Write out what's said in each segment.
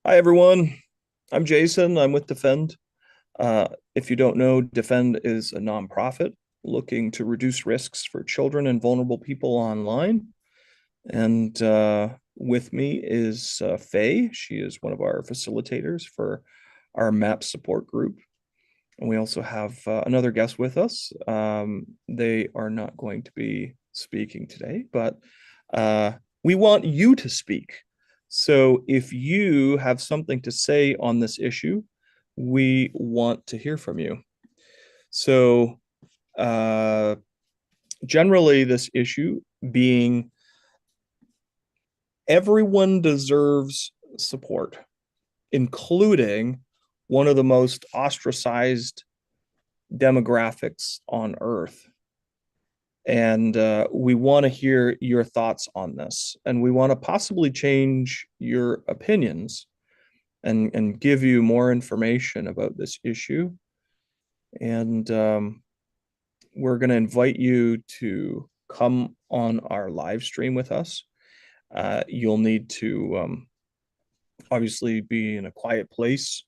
Hi, everyone. I'm Jason. I'm with Defend. If you don't know, Defend is a nonprofit looking to reduce risks for children and vulnerable people online. And with me is Faye. She is one of our facilitators for our MAP support group. And we also have another guest with us. They are not going to be speaking today, but uh, we want you to speak. So if you have something to say on this issue, we want to hear from you. So uh, generally, this issue being everyone deserves support, including one of the most ostracized demographics on earth. And we want to hear your thoughts on this. And we want to possibly change your opinions and give you more information about this issue. And we're going to invite you to come on our live stream with us. You'll need to obviously be in a quiet place.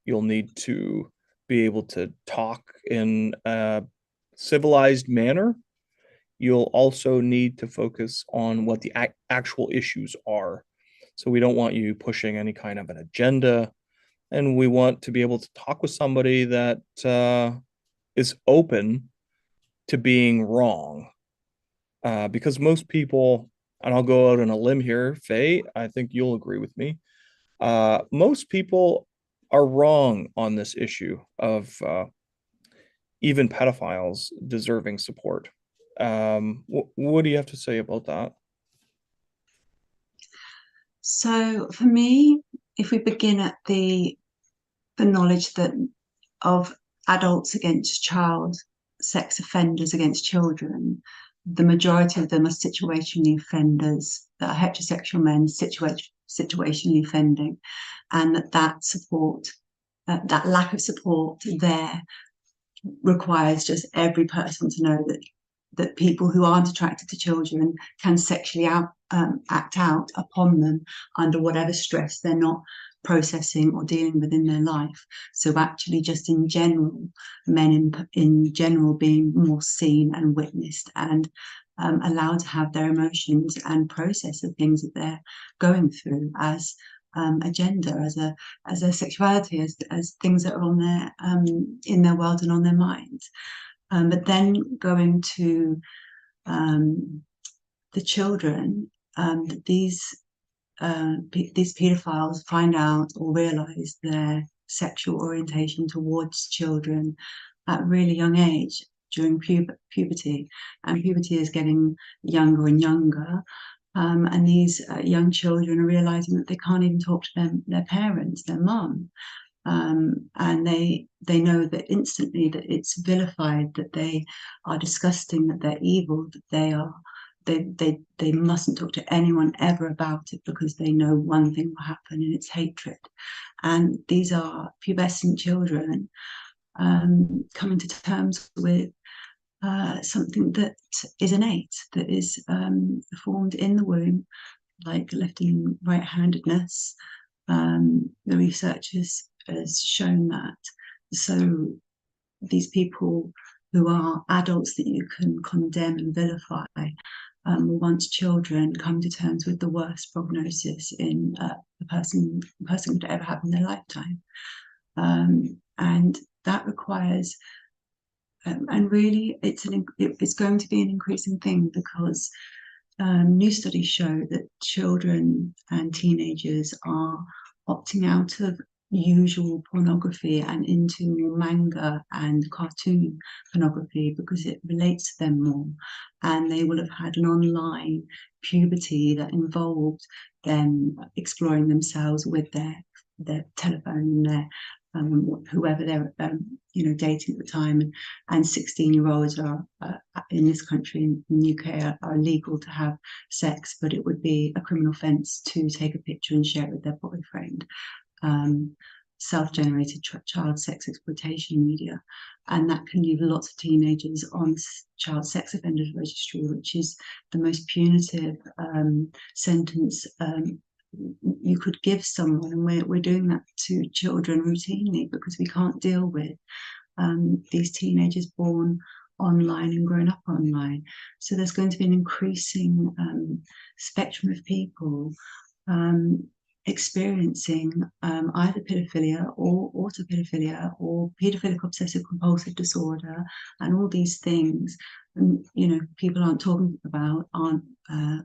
You'll need to be able to talk in a civilized manner. You'll also need to focus on what the actual issues are. So we don't want you pushing any kind of an agenda, and we want to be able to talk with somebody that is open to being wrong. Because most people, and I'll go out on a limb here, Faye, I think you'll agree with me. Most people are wrong on this issue of even pedophiles deserving support. What do you have to say about that? So for me, if we begin at the knowledge that of adults against child sex offenders against children, the majority of them are situationally offenders that are heterosexual men situationally offending, and that support, that lack of support there requires just every person to know that people who aren't attracted to children can sexually act out upon them under whatever stress they're not processing or dealing with in their life. So actually, just in general, men in general being more seen and witnessed and allowed to have their emotions and process the things that they're going through as a gender, as a sexuality, as things that are on their in their world and on their minds. But then going to the children, these paedophiles find out or realise their sexual orientation towards children at a really young age during puberty, and puberty is getting younger and younger. And these young children are realizing that they can't even talk to their parents, their mum, and they know that instantly that it's vilified, that they are disgusting, that they're evil, that they mustn't talk to anyone ever about it because they know one thing will happen, and it's hatred. And these are pubescent children coming to terms with something that is innate, that is formed in the womb, like left and right-handedness. The research has shown that. So these people who are adults that you can condemn and vilify will want children come to terms with the worst prognosis in the person could ever have in their lifetime. And that requires and really it's going to be an increasing thing because new studies show that children and teenagers are opting out of usual pornography and into more manga and cartoon pornography because it relates to them more, and they will have had an online puberty that involved them exploring themselves with their telephone and their whoever they're dating at the time, and 16-year-olds are in this country, in the UK, are legal to have sex, but it would be a criminal offence to take a picture and share it with their boyfriend. Self-generated child sex exploitation media, and that can leave lots of teenagers on child sex offenders registry, which is the most punitive sentence you could give someone, and we're doing that to children routinely because we can't deal with these teenagers born online and grown up online. So there's going to be an increasing spectrum of people experiencing either paedophilia or autopaedophilia or paedophilic obsessive compulsive disorder, and all these things, people aren't talking about, aren't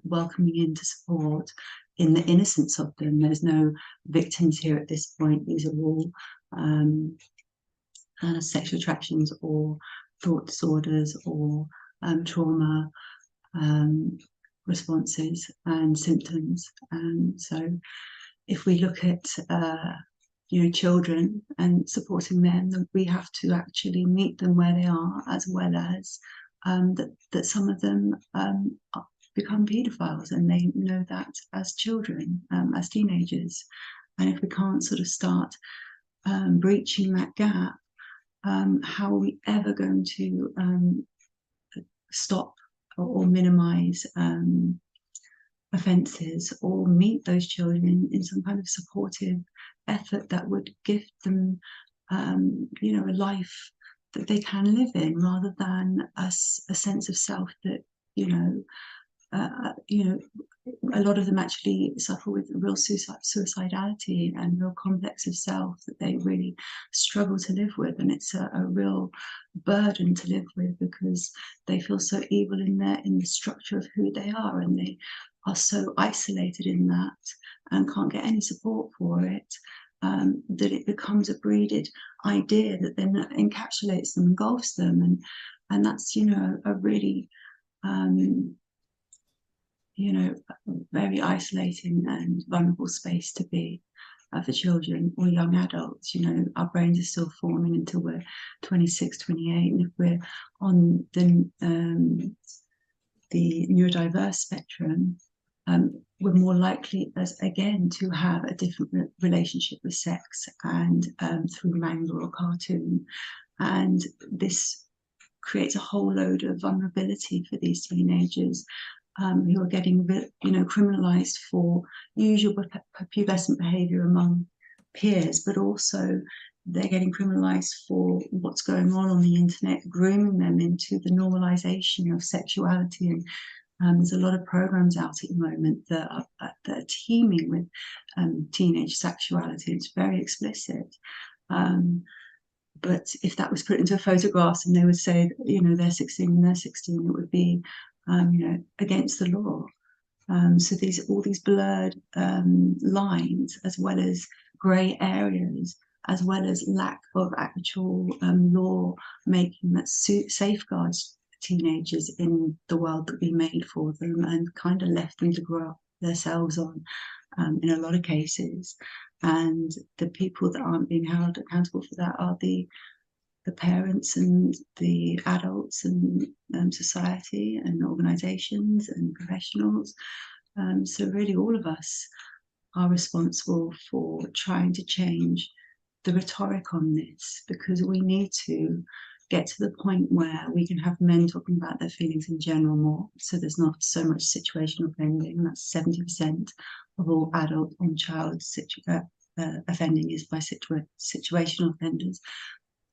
welcoming into support in the innocence of them. There's no victims here at this point. These are all sexual attractions or thought disorders or trauma responses and symptoms. And so if we look at children and supporting them, then we have to actually meet them where they are, as well as that some of them become paedophiles, and they know that as children, as teenagers. And if we can't sort of start breaching that gap, how are we ever going to stop or minimize offences or meet those children in some kind of supportive effort that would give them a life that they can live in, rather than a sense of self that a lot of them actually suffer with real suicidality and real complex of self that they really struggle to live with. And it's a real burden to live with, because they feel so evil in the structure of who they are, and they are so isolated in that and can't get any support for it, that it becomes a breeded idea that then encapsulates them, engulfs them, and that's a really very isolating and vulnerable space to be for children or young adults. Our brains are still forming until we're 26, 28, and if we're on the neurodiverse spectrum, we're more likely, again, to have a different relationship with sex, and through manga or cartoon, and this creates a whole load of vulnerability for these teenagers who are getting criminalized for usual pubescent behavior among peers, but also they're getting criminalized for what's going on the internet, grooming them into the normalization of sexuality. And there's a lot of programs out at the moment that are teeming with teenage sexuality. It's very explicit. But if that was put into a photograph and they would say, they're 16 and they're 16, it would be, against the law. So all these blurred lines, as well as grey areas, as well as lack of actual law making that safeguards teenagers in the world that we made for them, and kind of left them to grow up themselves on, in a lot of cases. And the people that aren't being held accountable for that are the parents and the adults and society and organizations and professionals. So really all of us are responsible for trying to change the rhetoric on this, because we need to get to the point where we can have men talking about their feelings in general more, so there's not so much situational offending. That's 70% of all adult and child offending is by situational offenders.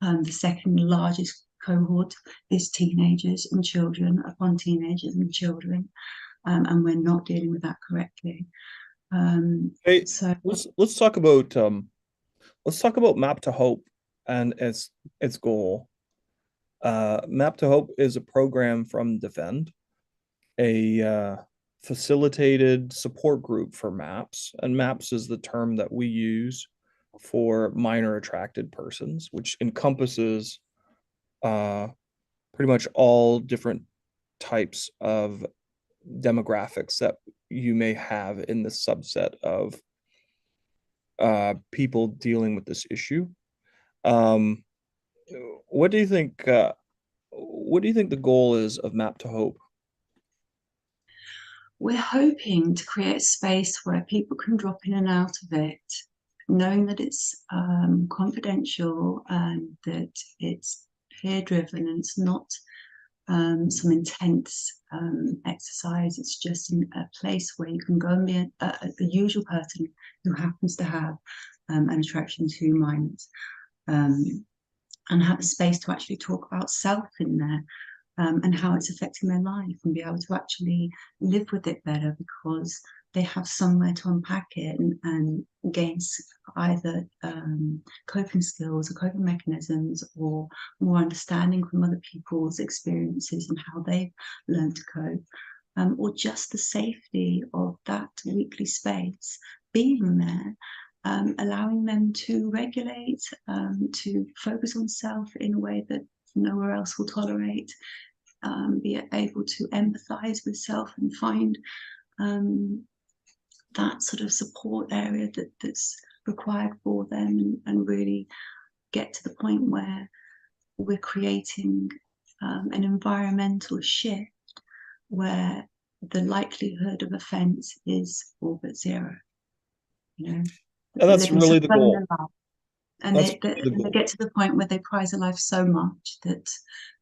The second largest cohort is teenagers and children upon teenagers and children, and we're not dealing with that correctly. Hey, So let's talk about Map to Hope and its goal. Map to Hope is a program from Defend, a facilitated support group for MAPS, and MAPS is the term that we use for minor attracted persons, which encompasses pretty much all different types of demographics that you may have in the subset of people dealing with this issue. What do you think? What do you think the goal is of Map to Hope? we're hoping to create a space where people can drop in and out of it, knowing that it's confidential and that it's peer driven and it's not some intense exercise. It's just a place where you can go and be a usual person who happens to have an attraction to minors, and have a space to actually talk about self in there, and how it's affecting their life, and be able to actually live with it better because they have somewhere to unpack it and gain either coping skills or coping mechanisms, or more understanding from other people's experiences and how they've learned to cope, or just the safety of that weekly space being there. Allowing them to regulate, to focus on self in a way that nowhere else will tolerate, be able to empathize with self and find that sort of support area that's required for them, and really get to the point where we're creating an environmental shift where the likelihood of offence is all but zero. You know, And that's really the goal. And they get to the point where they prize their life so much that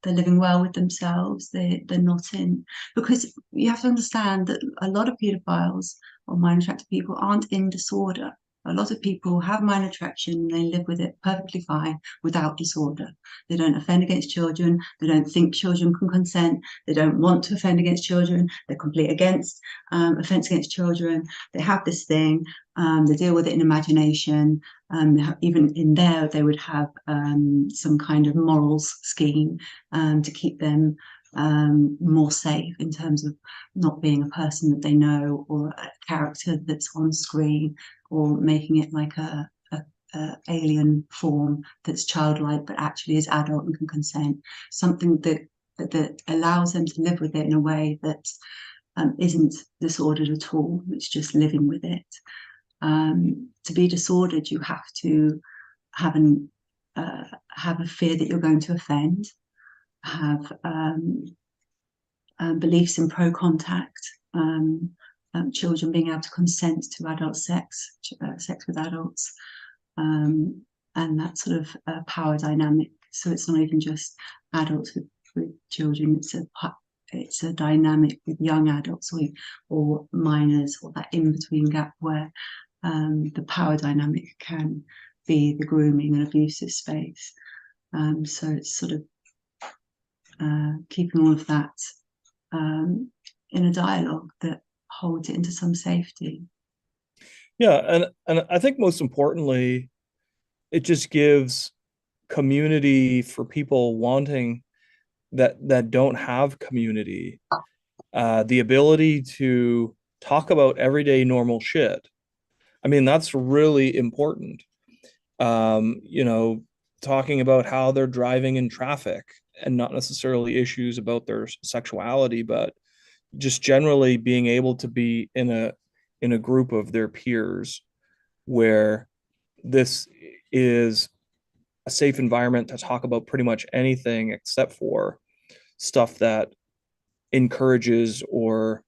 they're living well with themselves. They're not in, because you have to understand that a lot of paedophiles or minor attracted people aren't in disorder. A lot of people have minor attraction and they live with it perfectly fine without disorder. They don't offend against children. They don't think children can consent. They don't want to offend against children. They're completely against offence against children. They have this thing. They deal with it in imagination. Even in there, they would have some kind of morals scheme to keep them more safe in terms of not being a person that they know, or a character that's on screen, or making it like a alien form that's childlike but actually is adult and can consent. Something that allows them to live with it in a way that isn't disordered at all. It's just living with it. To be disordered, you have to have a fear that you're going to offend, have beliefs in pro-contact, children being able to consent to adult sex with adults, and that sort of power dynamic. So it's not even just adults with children, it's a dynamic with young adults or minors, or that in-between gap where the power dynamic can be the grooming and abusive space. So it's sort of keeping all of that in a dialogue that holds it into some safety. Yeah, and I think most importantly, it just gives community for people wanting that don't have community, the ability to talk about everyday normal shit. I mean, that's really important. Talking about how they're driving in traffic, and not necessarily issues about their sexuality, but just generally being able to be in a group of their peers where this is a safe environment to talk about pretty much anything except for stuff that encourages or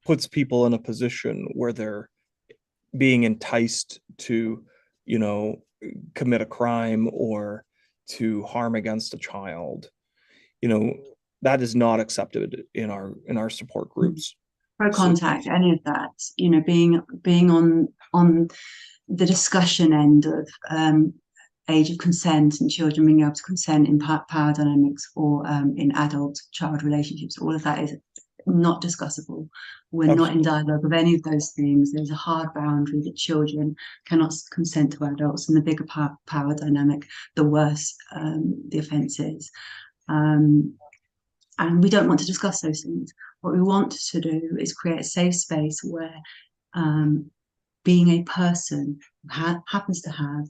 puts people in a position where they're being enticed to, commit a crime or to harm against a child. That is not accepted in our support groups. Pro contact, so, any of that, being on the discussion end of age of consent and children being able to consent in power dynamics, or in adult child relationships, all of that is not discussable. We're Absolutely. Not in dialogue of any of those things. There's a hard boundary that children cannot consent to adults, and the bigger power dynamic, the worse the offence is. And we don't want to discuss those things. What we want to do is create a safe space where being a person who happens to have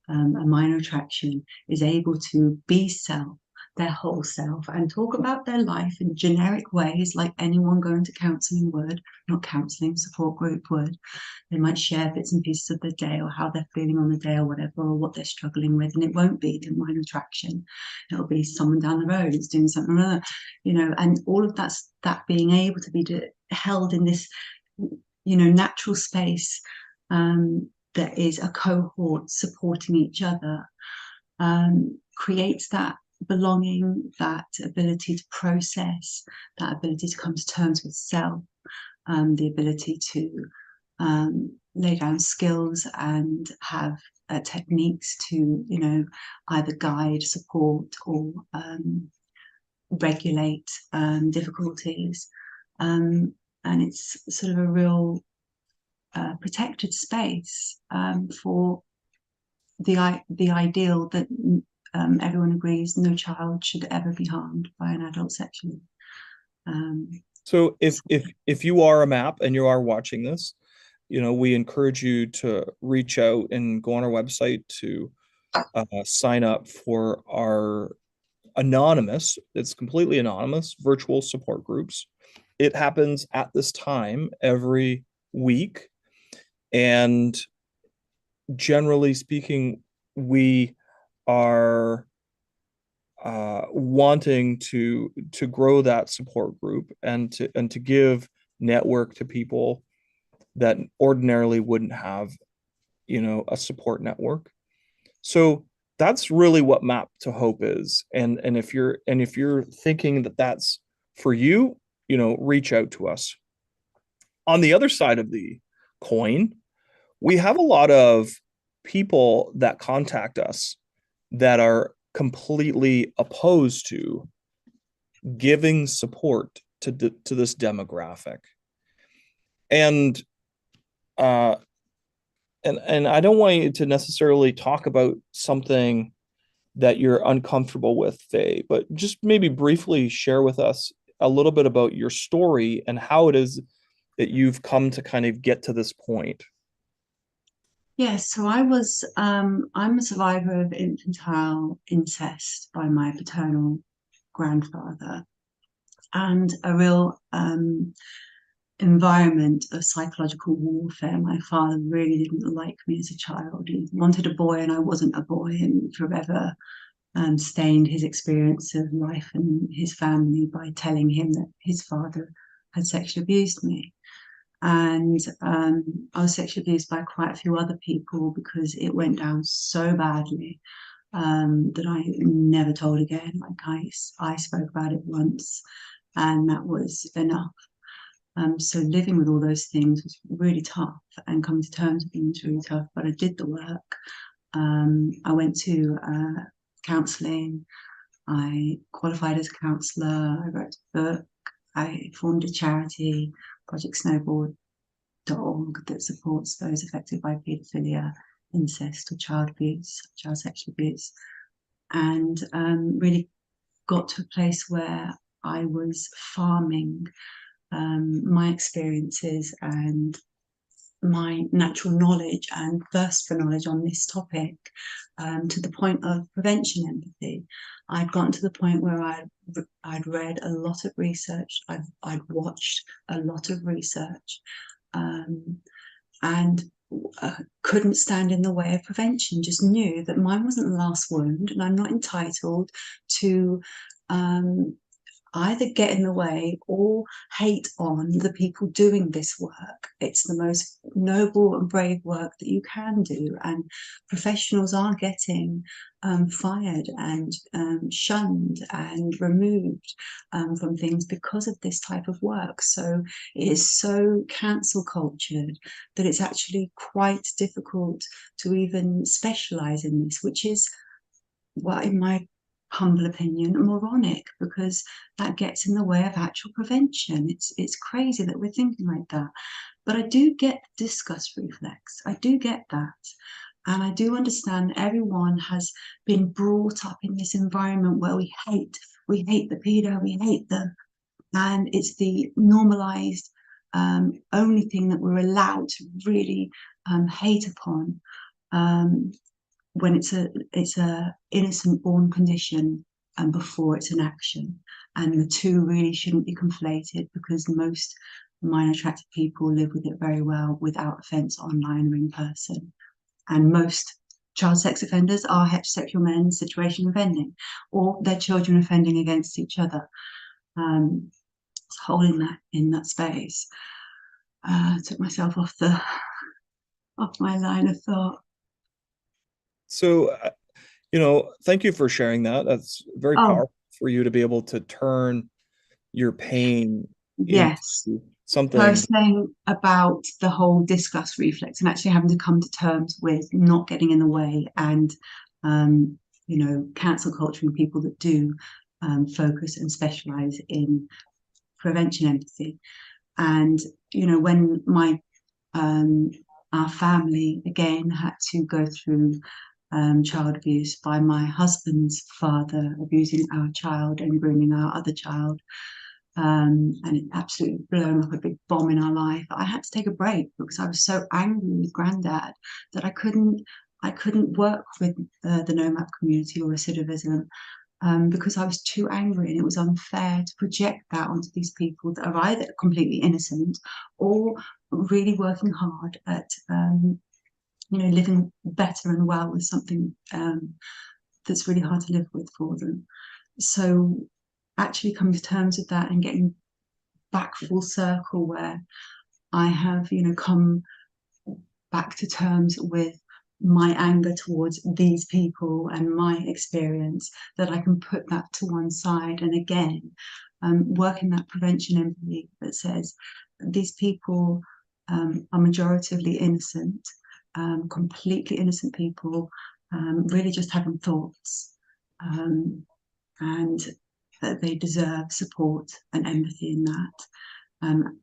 a minor attraction is able to be self, their whole self, and talk about their life in generic ways like anyone going to counselling would, not counselling, support group would. They might share bits and pieces of the day, or how they're feeling on the day, or whatever, or what they're struggling with, and it won't be the minor attraction. It'll be someone down the road who's doing something or other, and all of that being able to be held in this, natural space that is a cohort supporting each other, creates that belonging, that ability to process, that ability to come to terms with self, the ability to lay down skills and have techniques to, either guide, support, or regulate difficulties. And it's sort of a real protected space for the ideal that everyone agrees no child should ever be harmed by an adult sexually. Um, So if you are a MAP and you are watching this, we encourage you to reach out and go on our website to sign up for our it's completely anonymous virtual support groups. It happens at this time every week. And generally speaking, we are wanting to grow that support group and to give network to people that ordinarily wouldn't have a support network. So that's really what Map to Hope is. And if you're thinking that that's for you, reach out to us. On the other side of the coin, we have a lot of people that contact us that are completely opposed to giving support to this demographic. And uh, and I don't want you to necessarily talk about something that you're uncomfortable with, Faye, but just maybe briefly share with us a little bit about your story and how it is that you've come to kind of get to this point. Yes, so I'm a survivor of infantile incest by my paternal grandfather, and a real environment of psychological warfare. My father really didn't like me as a child. He wanted a boy, and I wasn't a boy, and forever stained his experience of life and his family by telling him that his father had sexually abused me. And I was sexually abused by quite a few other people because it went down so badly that I never told again. Like I spoke about it once, and that was enough. So living with all those things was really tough, and coming to terms with them was really tough. But I did the work. I went to counselling. I qualified as a counsellor. I wrote a book. I formed a charity, Project Snowboard, that supports those affected by paedophilia, incest, or child abuse, child sexual abuse, and really got to a place where I was farming my experiences and my natural knowledge and thirst for knowledge on this topic to the point of prevention empathy. I'd gotten to the point where I'd read a lot of research, I'd watched a lot of research, and couldn't stand in the way of prevention. Just knew that mine wasn't the last wound, and I'm not entitled to either get in the way or hate on the people doing this work. It's the most noble and brave work that you can do, and professionals are getting fired and shunned and removed from things because of this type of work. So it is so cancel cultured that it's actually quite difficult to even specialize in this, which is, well, in my humble opinion, moronic, because that gets in the way of actual prevention. It's crazy that we're thinking like that. But I do get the disgust reflex. I do get that. And I do understand everyone has been brought up in this environment where we hate the pedo, we hate them. And it's the normalized only thing that we're allowed to really hate upon. When it's a innocent born condition and before it's an action, and the two really shouldn't be conflated, because most minor attracted people live with it very well without offence online or in person, and most child sex offenders are heterosexual men situation offending, or their children offending against each other. Holding that in that space, took myself off my line of thought. So Thank you for sharing that. That's very Oh, powerful for you to be able to turn your pain into yes. So I something. was saying about the whole discuss reflex and actually having to come to terms with not getting in the way and, um, cancel culturing people that do focus and specialize in prevention empathy. And, when um, our family again had to go through child abuse by my husband's father abusing our child and grooming our other child, and it absolutely blown up a big bomb in our life. I had to take a break because I was so angry with Granddad that I couldn't work with the NOMAP community or recidivism, because I was too angry, and it was unfair to project that onto these people that are either completely innocent or really working hard at living better and well with something that's really hard to live with for them. So actually coming to terms with that and getting back full circle where I have, come back to terms with my anger towards these people and my experience, that I can put that to one side and again work in that prevention empathy that says these people are majoritively innocent, completely innocent people, really just having thoughts, and that they deserve support and empathy in that.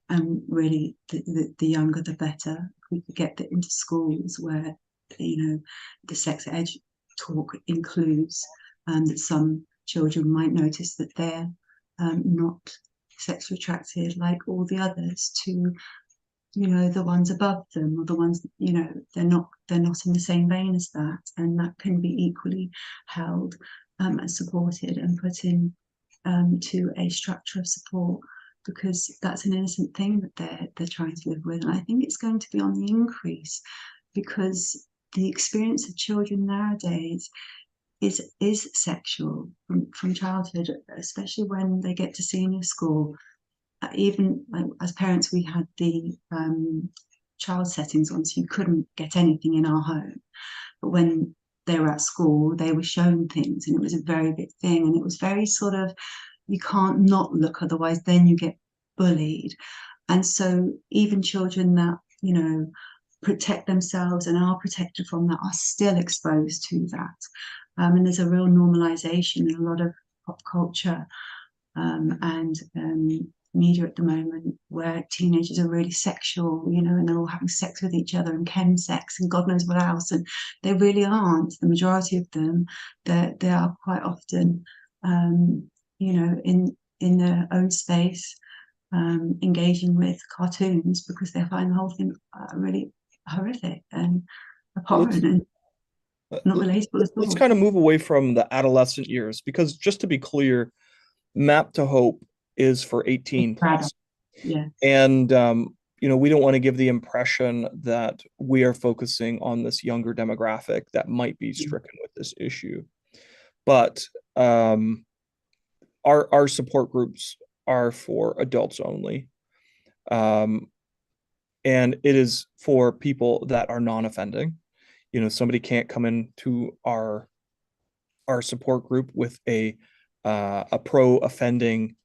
And really, the younger the better. If we could get that into schools where the sex ed talk includes, that some children might notice that they're not sexually attracted like all the others to the ones above them, or the ones they're not in the same vein as that, and that can be equally held and supported and put in to a structure of support, because that's an innocent thing that they're trying to live with. And I think it's going to be on the increase because the experience of children nowadays is sexual from childhood, especially when they get to senior school. Even like, as parents, we had the child settings on, so you couldn't get anything in our home. But when they were at school, they were shown things, and it was a very big thing. And it was very sort of, you can't not look, otherwise then you get bullied. And so even children that protect themselves and are protected from that are still exposed to that. And there's a real normalization in a lot of pop culture and media at the moment, where teenagers are really sexual, and they're all having sex with each other and chemsex and God knows what else. And they really aren't. The majority of them, they are quite often, in their own space, engaging with cartoons because they find the whole thing really horrific and abhorrent Let's and uh, not relatable at let's all. kind of move away from the adolescent years, because just to be clear, Map to Hope is for It's 18 bad. plus. Yeah. And we don't want to give the impression that we are focusing on this younger demographic that might be Yeah. stricken with this issue. But our support groups are for adults only. Um, and it is for people that are non-offending. Somebody can't come into our support group with a pro-offending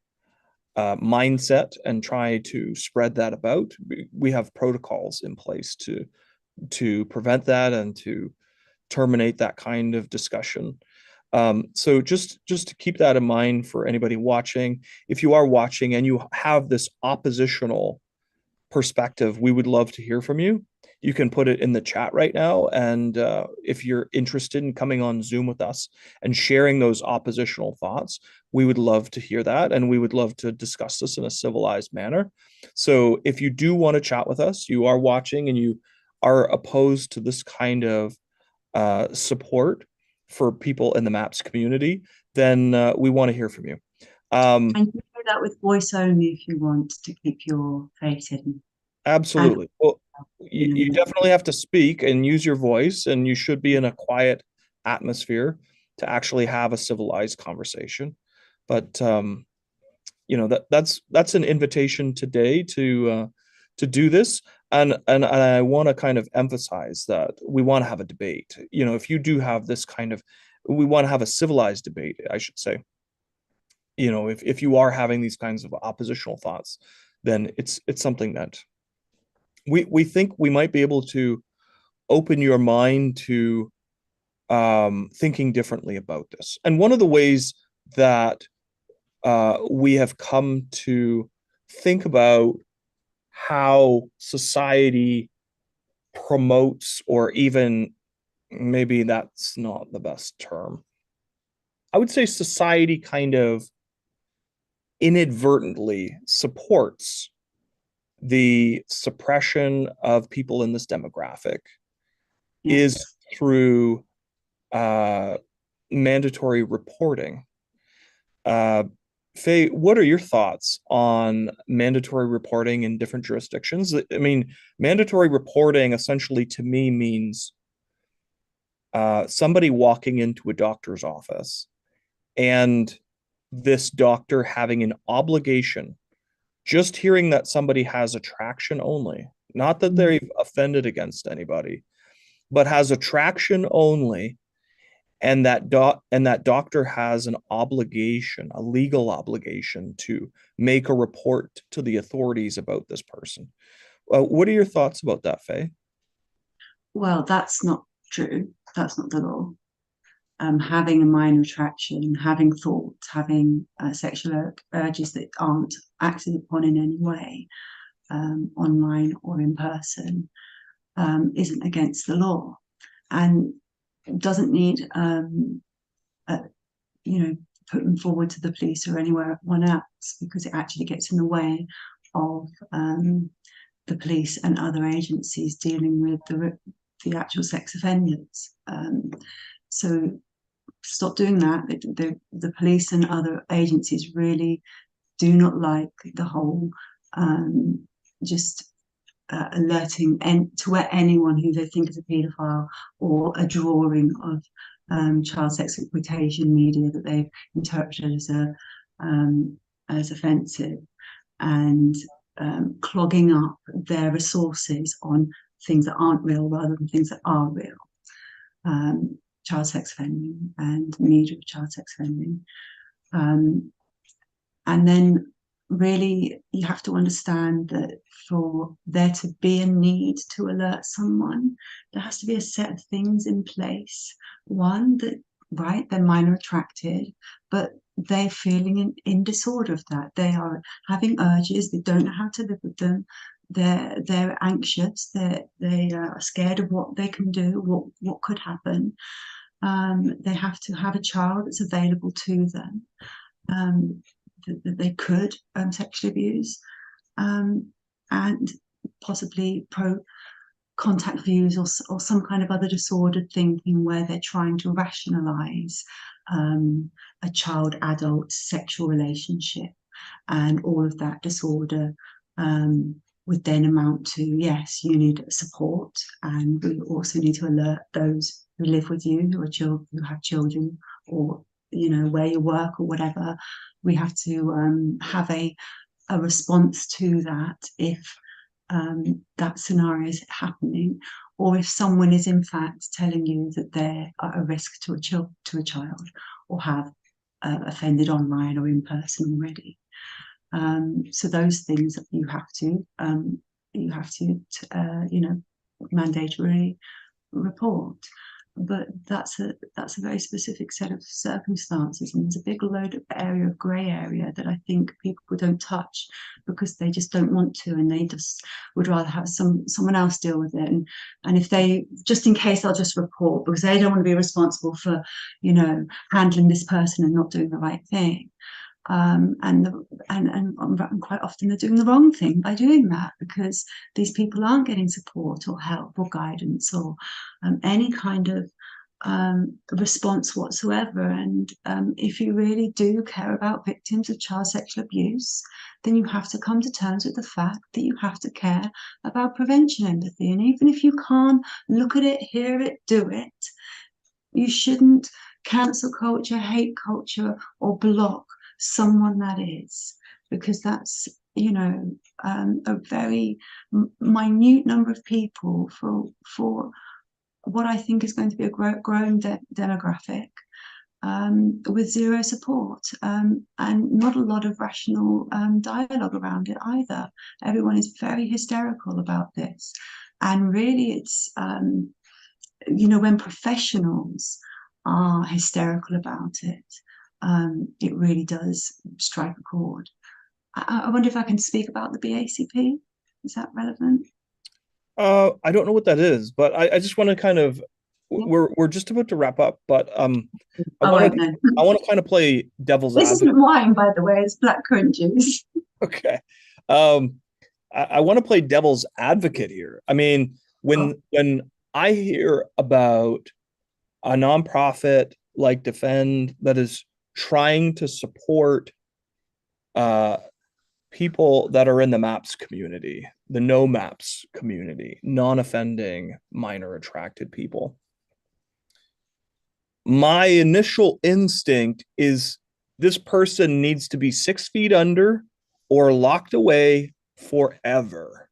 mindset and try to spread that about. We have protocols in place to prevent that and to terminate that kind of discussion. So just to keep that in mind for anybody watching, if you are watching and you have this oppositional perspective, we would love to hear from you. You can put it in the chat right now. And if you're interested in coming on Zoom with us and sharing those oppositional thoughts, we would love to hear that. And we would love to discuss this in a civilized manner. So if you do want to chat with us, you are watching and you are opposed to this kind of support for people in the MAPS community, then we want to hear from you. And you can do that with voice only if you want to keep your face hidden. And Absolutely. Well, you anonymity. definitely have to speak and use your voice, and you should be in a quiet atmosphere to actually have a civilized conversation. But that's an invitation today to do this, and I want to kind of emphasize that we want to have a debate. If you do have this kind of we want to have a civilized debate, I should say. If you are having these kinds of oppositional thoughts, then it's something that we think we might be able to open your mind to thinking differently about this. And one of the ways that we have come to think about how society promotes, or even maybe that's not the best term. I would say society kind of inadvertently supports the suppression of people in this demographic is Yes. through uh, mandatory reporting. Uh, Faye, what are your thoughts on mandatory reporting in different jurisdictions? I mean, mandatory reporting essentially to me means somebody walking into a doctor's office and this doctor having an obligation, just hearing that somebody has attraction only, not that Mm. they've offended against anybody, but has attraction only, and that doctor has an obligation, a legal obligation to make a report to the authorities about this person. What are your thoughts about that, Faye? Well, that's not true. That's not the law. Having a minor attraction, having thoughts, having sexual urges that aren't acted upon in any way, online or in person, isn't against the law, and doesn't need, a, you know, putting forward to the police or anyone else, because it actually gets in the way of the police and other agencies dealing with the actual sex offenders. So stop doing that. The police and other agencies really do not like the whole just alerting to anyone who they think is a paedophile or a drawing of child sex exploitation media that they've interpreted as offensive, and clogging up their resources on things that aren't real rather than things that are real. Child sex offending and media of child sex offending. Um, and then really you have to understand that for there to be a need to alert someone, there has to be a set of things in place. One, that right, they're minor attracted, but they're feeling in disorder of that. They are having urges, they don't know how to live with them. They're anxious, they are scared of what they can do, what could happen. They have to have a child that's available to them, that they could sexually abuse, and possibly pro contact views, or some kind of other disordered thinking where they're trying to rationalize a child adult sexual relationship, and all of that disorder would then amount to, yes, you need support, and we also need to alert those who live with you, who are children, who have children, or where you work or whatever. We have to have a response to that if that scenario is happening, or if someone is in fact telling you that they're at a risk to a child, or have offended online or in person already. So those things you have to mandatorily report. But that's a very specific set of circumstances, and there's a big load of area of grey area that I think people don't touch because they just don't want to, and they just would rather have someone else deal with it. And if they, just in case, they'll just report because they don't want to be responsible for handling this person and not doing the right thing. And quite often they're doing the wrong thing by doing that, because these people aren't getting support or help or guidance or any kind of response whatsoever. And if you really do care about victims of child sexual abuse, then you have to come to terms with the fact that you have to care about prevention empathy. And even if you can't look at it, hear it, do it, you shouldn't cancel culture, hate culture, or block someone that is, because that's a very minute number of people for what I think is going to be a growing demographic. with zero support, and not a lot of rational dialogue around it either. Everyone is very hysterical about this. And really, it's, when professionals are hysterical about it, it really does strike a chord. I wonder if I can speak about the BACP. Is that relevant? I don't know what that is, but I just want to kind of Yeah. we're just about to wrap up, but I I want won't to know. I want to kind of play devil's This advocate. isn't wine, by the way, it's blackcurrant juice. Okay. Um, I want to play devil's advocate here. I mean, Oh, when I hear about a nonprofit like Defend that is trying to support uh, people that are in the MAPS community, the no MAPS community, non-offending minor attracted people, my initial instinct is this person needs to be 6 feet under or locked away forever.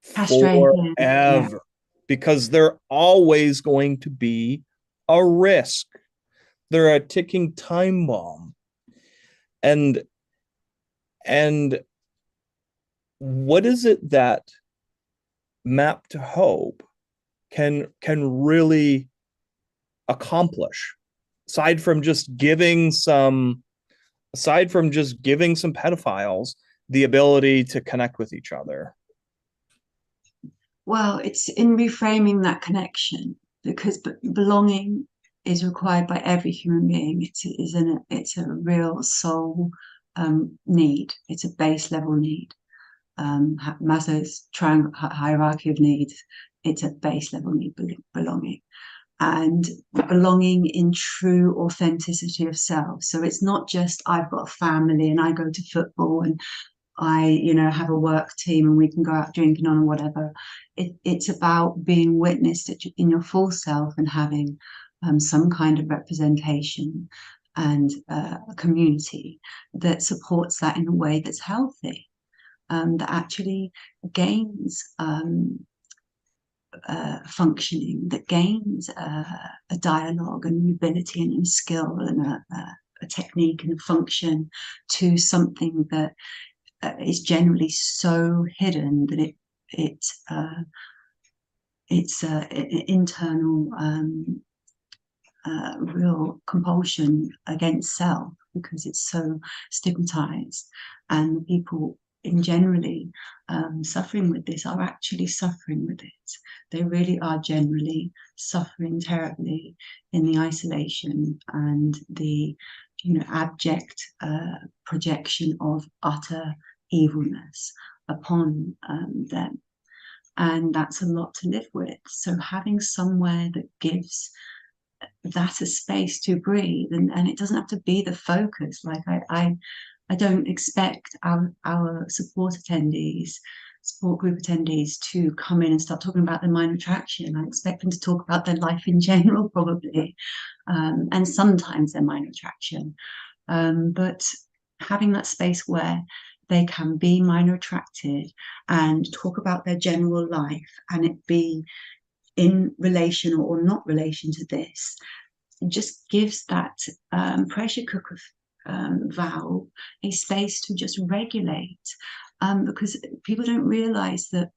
castrated. Yeah. Forever. Because they're always going to be a risk. They're a ticking time bomb. And and what is it that Map to Hope can really accomplish aside from just giving some pedophiles the ability to connect with each other? Well, it's in reframing that connection because belonging is required by every human being. It's a real soul need. It's a base level need. Maslow's triangle hierarchy of needs. It's a base level need, belonging. And belonging in true authenticity of self. So it's not just I've got a family and I go to football and have a work team and we can go out drinking on or whatever. It's about being witnessed in your full self and having some kind of representation and a community that supports that in a way that's healthy, that actually gains functioning, that gains a dialogue and an ability and a skill and a technique and a function to something that is generally so hidden that it's internal real compulsion against self because it's so stigmatized, and the people in generally suffering with this are actually suffering with it. They really are generally suffering terribly in the isolation and the abject projection of utter evilness upon them. And that's a lot to live with. So having somewhere that gives that a space to breathe, and it doesn't have to be the focus. Like I don't expect our support group attendees to come in and start talking about their minor attraction. I expect them to talk about their life in general, probably, and sometimes their minor attraction. But having that space where they can be minor attracted and talk about their general life and it be in relation or not relation to this just gives that pressure cooker valve a space to just regulate, because people don't realize that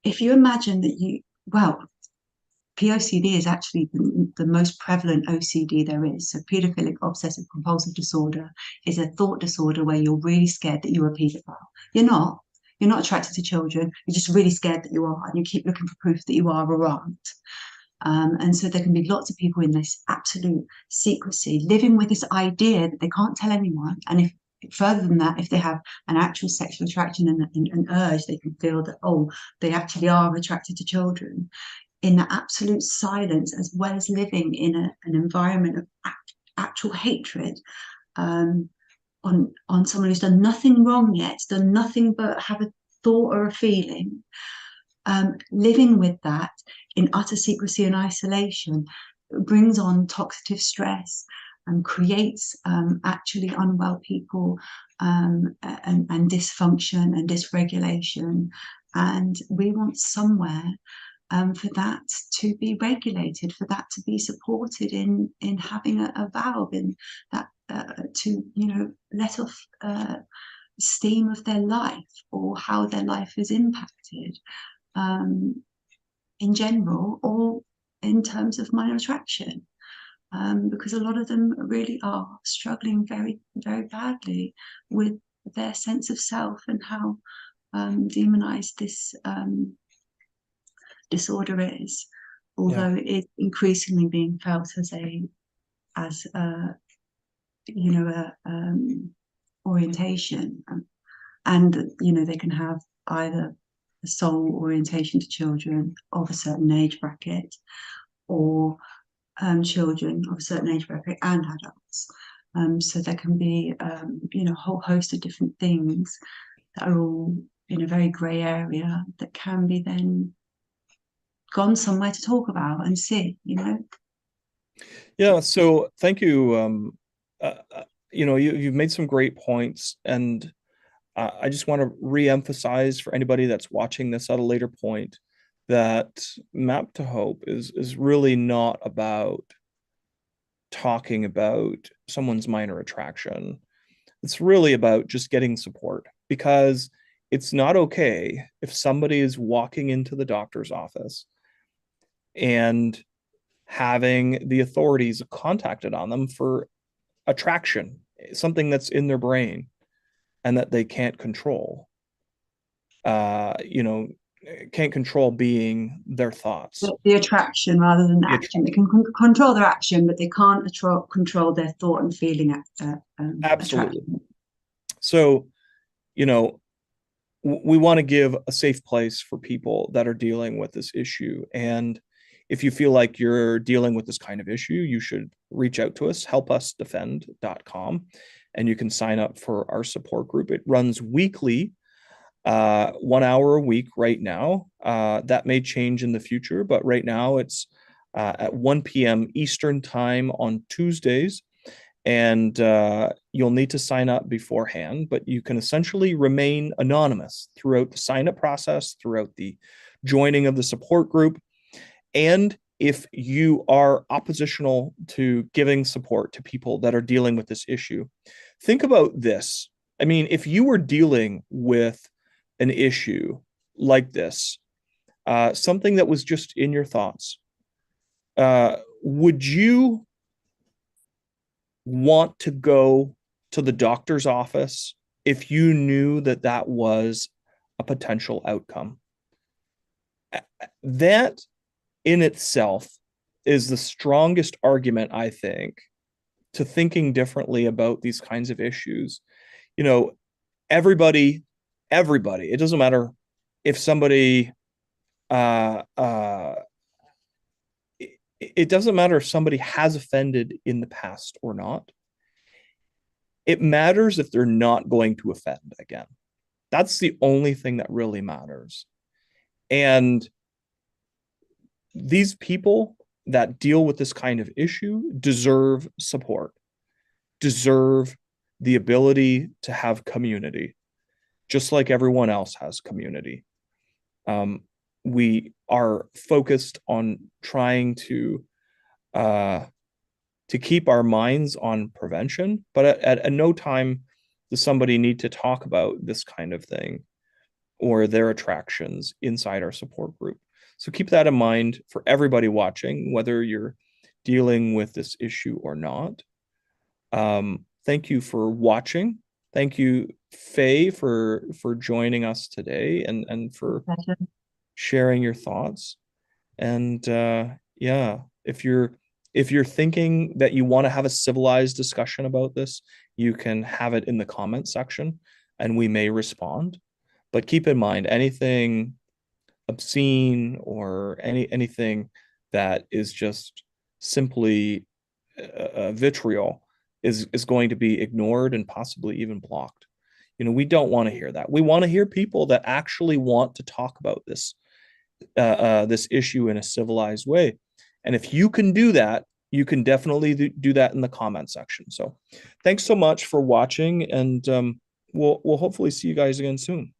if you imagine that POCD is actually the most prevalent OCD there is. So pedophilic obsessive compulsive disorder is a thought disorder where you're really scared that you're a pedophile. You're not. You're not attracted to children. You're just really scared that you are, and you keep looking for proof that you are or aren't. And so there can be lots of people in this absolute secrecy, living with this idea that they can't tell anyone. And if further than that, if they have an actual sexual attraction and an urge, they can feel that, oh, they actually are attracted to children in the absolute silence, as well as living in an environment of actual hatred on someone who's done nothing wrong yet, done nothing but have a thought or a feeling. Living with that in utter secrecy and isolation brings on toxic stress and creates actually unwell people, and dysfunction and dysregulation. And we want somewhere for that to be regulated, for that to be supported in having a valve in that to let off steam of their life or how their life is impacted in general or in terms of minor attraction. Because a lot of them really are struggling very, very badly with their sense of self and how demonized this disorder is, Yeah. although it's increasingly being felt as a orientation, and they can have either a sole orientation to children of a certain age bracket or children of a certain age bracket and adults. So there can be a whole host of different things that are all in a very grey area that can be then gone somewhere to talk about and see. Yeah. So thank you. You've made some great points, and I just want to re-emphasize for anybody that's watching this at a later point that Map to Hope is really not about talking about someone's minor attraction. It's really about just getting support, because it's not okay if somebody is walking into the doctor's office and having the authorities contacted on them for attraction, something that's in their brain and that they can't control. You know, can't control being their thoughts. The attraction rather than the action. They can control their action, but they can't control their thought and feeling Absolutely. attraction. So, you know, we want to give a safe place for people that are dealing with this issue. And if you feel like you're dealing with this kind of issue, you should reach out to us, HelpUsDefend.com, and you can sign up for our support group. It runs weekly, 1 hour a week right now. That may change in the future, but right now it's at 1 p.m. Eastern time on Tuesdays. And you'll need to sign up beforehand, but you can essentially remain anonymous throughout the sign up process, throughout the joining of the support group. And if you are oppositional to giving support to people that are dealing with this issue, think about this. I mean, if you were dealing with an issue like this, something that was just in your thoughts, would you want to go to the doctor's office if you knew that that was a potential outcome? That in itself is the strongest argument, I think, to thinking differently about these kinds of issues. You know, everybody, it doesn't matter if somebody, uh, uh, it doesn't matter if somebody has offended in the past or not. It matters if they're not going to offend again. That's the only thing that really matters. And these people that deal with this kind of issue deserve support, deserve the ability to have community, just like everyone else has community. We are focused on trying to keep our minds on prevention, but at no time does somebody need to talk about this kind of thing or their attractions inside our support group. So keep that in mind for everybody watching, whether you're dealing with this issue or not. Thank you for watching. Thank you, Faye, for joining us today and for sharing your thoughts. And yeah, if you're thinking that you want to have a civilized discussion about this, you can have it in the comment section and we may respond. But keep in mind, anything obscene or anything that is just simply vitriol is going to be ignored and possibly even blocked. You know, we don't want to hear that. We want to hear people that actually want to talk about this issue in a civilized way. And if you can do that, you can definitely do that in the comment section. So thanks so much for watching, and we'll hopefully see you guys again soon.